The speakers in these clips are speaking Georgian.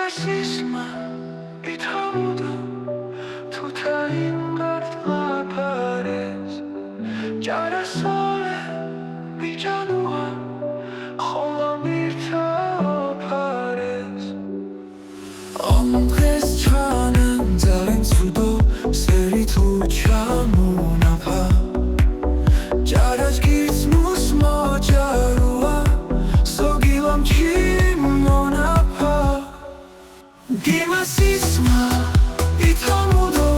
გიმასისმარ ითამუდო თუთა ინგარდ ლაფარეს ჭარა სოლე მიჭანუა ვამირთა ოფარეს ონდღეს ჩხანა ნძალენცუ სერით მუნაფა ჭარა ჯგირც მოჭარუა გილამ ჩქიმ ონდღა გიმასისმარ ითამუდო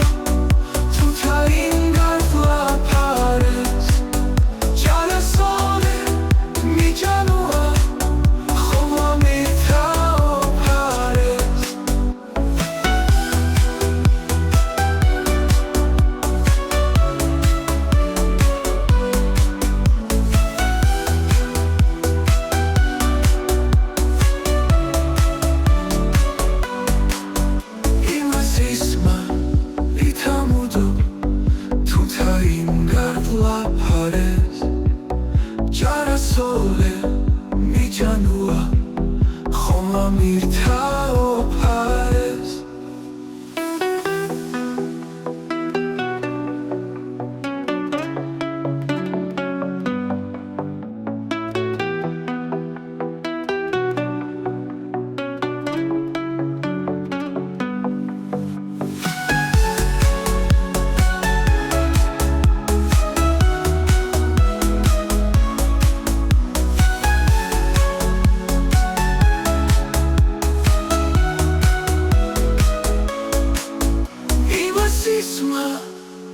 თუთა ინგარდ ლაფარეს ჭარა სოლე მიჭანუა ვამირთა ოფარეს ლაფარეს ჭარა სოლე მიჭანუა ვამირთა ოფარეს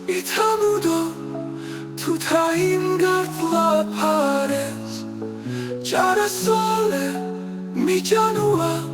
ითამუდო თუთა ინგარდ ლაფარეს ჭარა სოლე მიჭანუა